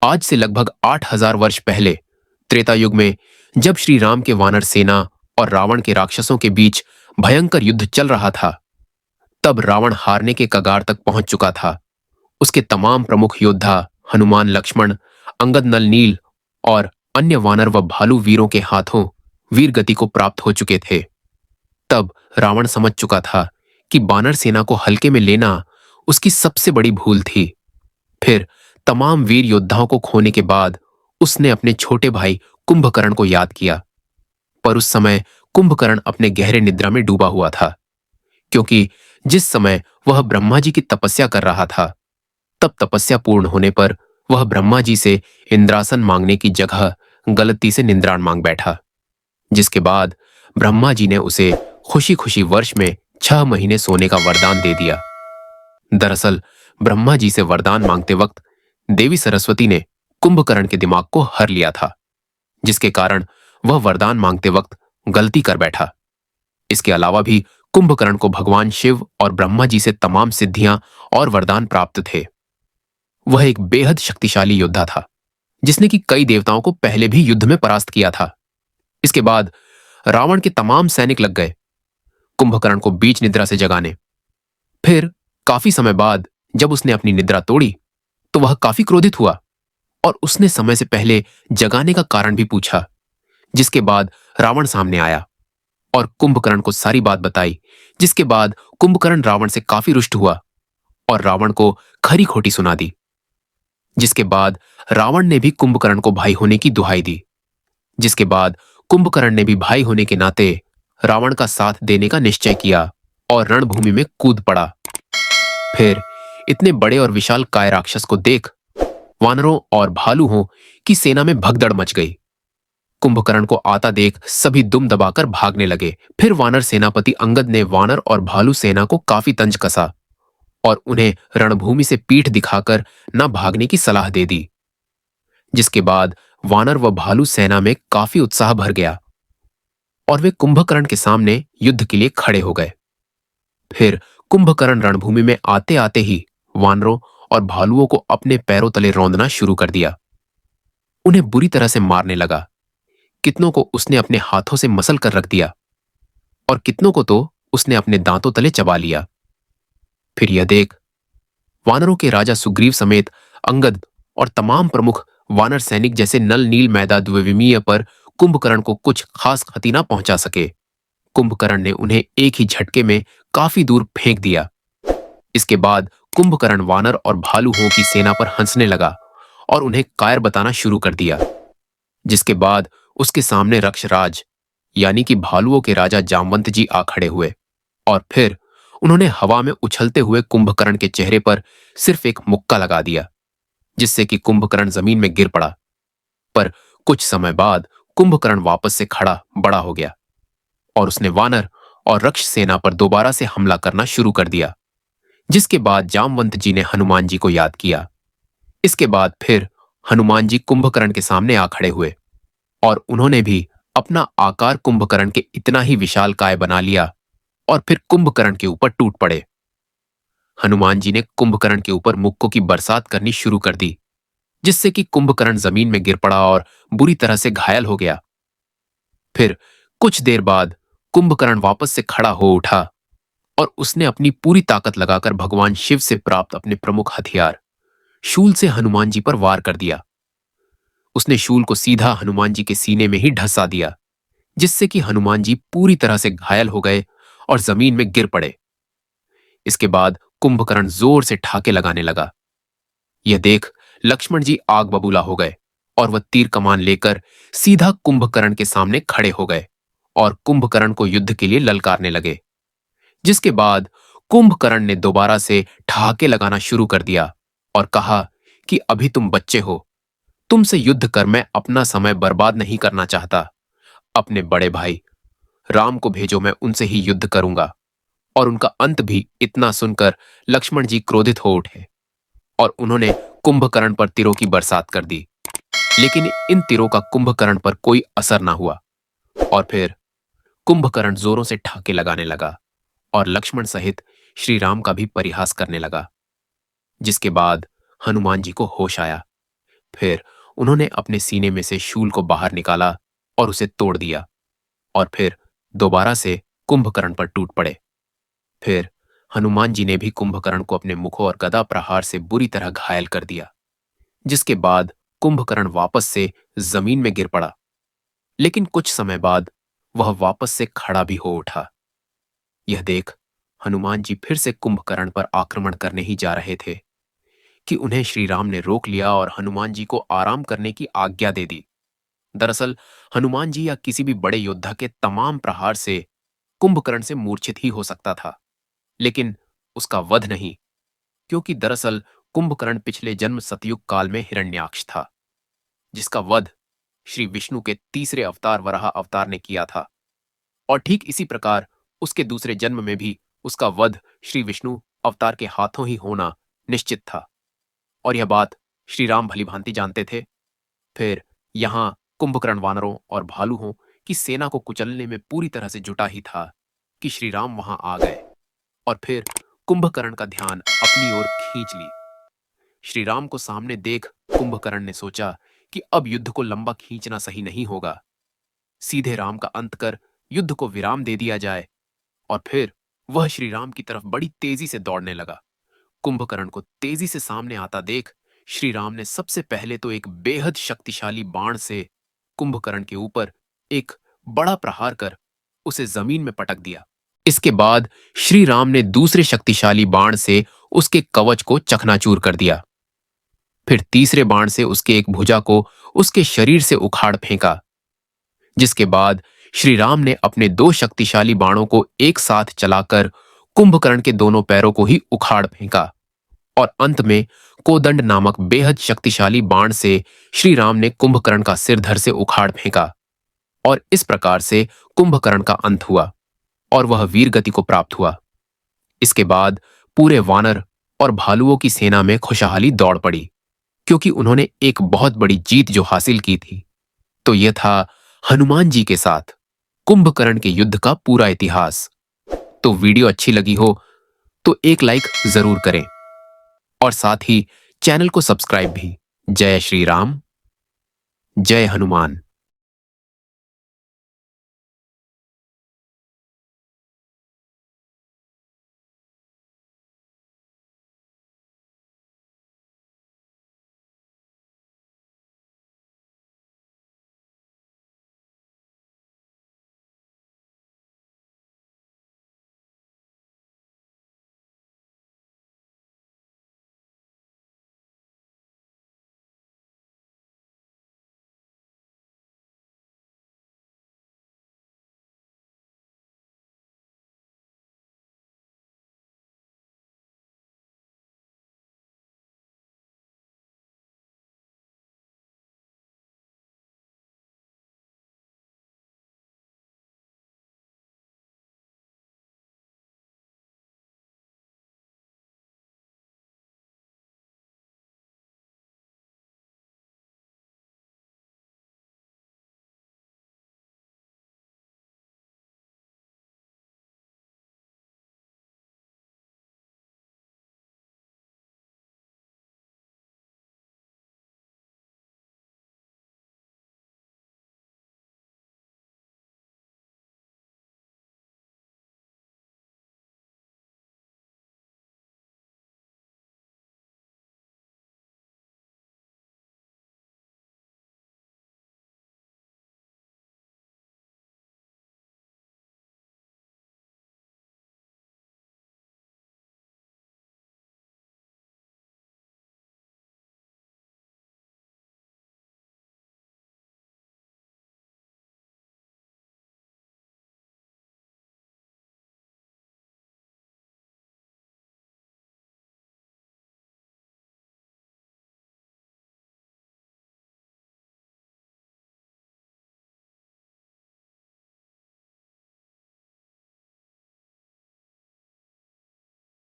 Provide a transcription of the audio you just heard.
आज से लगभग 8000 वर्ष पहले त्रेता युग में जब श्री राम के वानर सेना और रावण के राक्षसों के बीच भयंकर युद्ध चल रहा था, तब रावण हारने के कगार तक पहुंच चुका था। उसके तमाम प्रमुख योद्धा हनुमान, लक्ष्मण, अंगद, नल, नील और अन्य वानर व भालू वीरों के हाथों वीर गति को प्राप्त हो चुके थे। तब रावण समझ चुका था कि बानर सेना को हल्के में लेना उसकी सबसे बड़ी भूल थी। फिर तमाम वीर योद्धाओं को खोने के बाद उसने अपने छोटे भाई कुंभकर्ण को याद किया। पर उस समय कुंभकर्ण अपने गहरे निद्रा में डूबा हुआ था, क्योंकि जिस समय वह ब्रह्मा जी की तपस्या कर रहा था, तब तपस्या पूर्ण होने पर वह ब्रह्मा जी से इंद्रासन मांगने की जगह गलती से निद्राण मांग बैठा, जिसके बाद ब्रह्मा जी ने उसे खुशी खुशी वर्ष में 6 महीने सोने का वरदान दे दिया। दरअसल ब्रह्मा जी से वरदान मांगते वक्त देवी सरस्वती ने कुंभकर्ण के दिमाग को हर लिया था, जिसके कारण वह वरदान मांगते वक्त गलती कर बैठा। इसके अलावा भी कुंभकर्ण को भगवान शिव और ब्रह्मा जी से तमाम सिद्धियां और वरदान प्राप्त थे। वह एक बेहद शक्तिशाली योद्धा था, जिसने कि कई देवताओं को पहले भी युद्ध में परास्त किया था। इसके बाद रावण के तमाम सैनिक लग गए कुंभकर्ण को बीच निद्रा से जगाने। फिर काफी समय बाद जब उसने अपनी निद्रा तोड़ी, तो वह काफी क्रोधित हुआ और उसने समय से पहले जगाने का कारण भी पूछा, जिसके बाद रावण सामने आया और कुंभकर्ण को सारी बात बताई। जिसके बाद कुंभकर्ण रावण से काफी रुष्ट हुआ और रावण को खरी खोटी सुना दी। जिसके बाद रावण ने भी कुंभकर्ण को भाई होने की दुहाई दी। जिसके बाद कुंभकर्ण ने भी भाई होने के नाते रावण का साथ देने का निश्चय किया और रणभूमि में कूद पड़ा। फिर इतने बड़े और विशाल काय राक्षस को देख वानरों और भालुओं की सेना में भगदड़ मच गई। कुंभकर्ण को आता देख सभी दुम दबाकर भागने लगे। फिर वानर सेनापति अंगद ने वानर और भालू सेना को काफी तंज कसा और उन्हें रणभूमि से पीठ दिखाकर न भागने की सलाह दे दी। जिसके बाद वानर व भालू सेना में काफी उत्साह भर गया और वे कुंभकर्ण के सामने युद्ध के लिए खड़े हो गए। फिर कुंभकर्ण रणभूमि में आते आते ही वानरों और भालुओं को अपने पैरों तले रौंदना शुरू कर दिया। उन्हें बुरी तरह से मारने लगा। कितनों को उसने अपने हाथों से मसल कर रख दिया और कितनों को तो उसने अपने दांतों तले चबा लिया। फिर यह देख वानरों के राजा सुग्रीव समेत अंगद और तमाम प्रमुख वानर सैनिक जैसे नल, नील, मैदा, द्विविमीय पर कुंभकर्ण को कुछ खास क्षति न पहुंचा सके। कुंभकर्ण ने उन्हें एक ही झटके में काफी दूर फेंक दिया। इसके बाद कुंभकर्ण वानर और भालुओं की सेना पर हंसने लगा और उन्हें कायर बताना शुरू कर दिया। जिसके बाद उसके सामने रक्षराज यानी कि भालुओं के राजा जामवंत जी आ खड़े हुए और फिर उन्होंने हवा में उछलते हुए कुंभकर्ण के चेहरे पर सिर्फ एक मुक्का लगा दिया, जिससे कि कुंभकर्ण जमीन में गिर पड़ा। पर कुछ समय बाद कुंभकर्ण वापस से खड़ा बड़ा हो गया और उसने वानर और रक्ष सेना पर दोबारा से हमला करना शुरू कर दिया। जिसके बाद जामवंत जी ने हनुमान जी को याद किया। इसके बाद फिर हनुमान जी कुंभकर्ण के सामने आ खड़े हुए और उन्होंने भी अपना आकार कुंभकर्ण के इतना ही विशाल काय बना लिया और फिर कुंभकर्ण के ऊपर टूट पड़े। हनुमान जी ने कुंभकर्ण के ऊपर मुक्कों की बरसात करनी शुरू कर दी, जिससे कि कुंभकर्ण जमीन में गिर पड़ा और बुरी तरह से घायल हो गया। फिर कुछ देर बाद कुंभकर्ण वापस से खड़ा हो उठा और उसने अपनी पूरी ताकत लगाकर भगवान शिव से प्राप्त अपने प्रमुख हथियार शूल से हनुमान जी पर वार कर दिया। उसने शूल को सीधा हनुमान जी के सीने में ही ढसा दिया, जिससे कि हनुमान जी पूरी तरह से घायल हो गए और जमीन में गिर पड़े। इसके बाद कुंभकर्ण जोर से ठाके लगाने लगा। यह देख लक्ष्मण जी आग बबूला हो गए और वह तीर कमान लेकर सीधा कुंभकर्ण के सामने खड़े हो गए और कुंभकर्ण को युद्ध के लिए ललकारने लगे। जिसके बाद कुंभकर्ण ने दोबारा से ठहाके लगाना शुरू कर दिया और कहा कि अभी तुम बच्चे हो, तुमसे युद्ध कर मैं अपना समय बर्बाद नहीं करना चाहता। अपने बड़े भाई राम को भेजो, मैं उनसे ही युद्ध करूंगा। और उनका अंत भी इतना सुनकर लक्ष्मण जी क्रोधित हो उठे और उन्होंने कुंभकर्ण पर तीरों की बरसात कर दी। लेकिन इन तीरों का कुंभकर्ण पर कोई असर ना हुआ और फिर कुंभकर्ण जोरों से ठाके लगाने लगा और लक्ष्मण सहित श्री राम का भी परिहास करने लगा। जिसके बाद हनुमान जी को होश आया। फिर उन्होंने अपने सीने में से शूल को बाहर निकाला और उसे तोड़ दिया और फिर दोबारा से कुंभकर्ण पर टूट पड़े। फिर हनुमान जी ने भी कुंभकर्ण को अपने मुखों और गदा प्रहार से बुरी तरह घायल कर दिया, जिसके बाद कुंभकर्ण वापस से जमीन में गिर पड़ा। लेकिन कुछ समय बाद वह वापस से खड़ा भी हो उठा। यह देख हनुमान जी फिर से कुंभकर्ण पर आक्रमण करने ही जा रहे थे कि उन्हें श्री राम ने रोक लिया और हनुमान जी को आराम करने की आज्ञा दे दी। दरअसल हनुमान जी या किसी भी बड़े योद्धा के तमाम प्रहार से कुंभकर्ण से मूर्छित ही हो सकता था, लेकिन उसका वध नहीं, क्योंकि दरअसल कुंभकर्ण पिछले जन्म सतयुग काल में हिरण्याक्ष था, जिसका वध श्री विष्णु के तीसरे अवतार वराह अवतार ने किया था। और ठीक इसी प्रकार उसके दूसरे जन्म में भी उसका वध श्री विष्णु अवतार के हाथों ही होना निश्चित था। और यह बात श्री राम भलीभांति जानते थे। फिर यहां कुंभकर्ण वानरों और भालुओं की सेना को कुचलने में पूरी तरह से जुटा ही था कि श्री राम वहां आ गए और फिर कुंभकर्ण का ध्यान अपनी ओर खींच ली। श्री राम को सामने देख कुंभकर्ण ने सोचा कि अब युद्ध को लंबा खींचना सही नहीं होगा, सीधे राम का अंत कर युद्ध को विराम दे दिया जाए। और फिर वह श्री राम की तरफ बड़ी तेजी से दौड़ने लगा। कुंभकर्ण को तेजी से सामने आता देख श्री राम ने सबसे पहले तो एक बेहद शक्तिशाली बाण से कुंभकर्ण के ऊपर एक बड़ा प्रहार कर उसे जमीन में पटक दिया। इसके बाद श्री राम ने दूसरे शक्तिशाली बाण से उसके कवच को चकनाचूर कर दिया। फिर तीसरे बाण से उसके एक भुजा को उसके शरीर से उखाड़ फेंका, जिसके बाद श्री राम ने अपने दो शक्तिशाली बाणों को एक साथ चलाकर कुंभकर्ण के दोनों पैरों को ही उखाड़ फेंका और अंत में कोदंड नामक बेहद शक्तिशाली बाण से श्री राम ने कुंभकर्ण का सिर धड़ से उखाड़ फेंका। और इस प्रकार से कुंभकर्ण का अंत हुआ और वह वीर गति को प्राप्त हुआ। इसके बाद पूरे वानर और भालुओं की सेना में खुशहाली दौड़ पड़ी, क्योंकि उन्होंने एक बहुत बड़ी जीत जो हासिल की थी। तो यह था हनुमान जी के साथ कुंभकर्ण के युद्ध का पूरा इतिहास। तो वीडियो अच्छी लगी हो तो एक लाइक जरूर करें और साथ ही चैनल को सब्सक्राइब भी। जय श्री राम, जय हनुमान।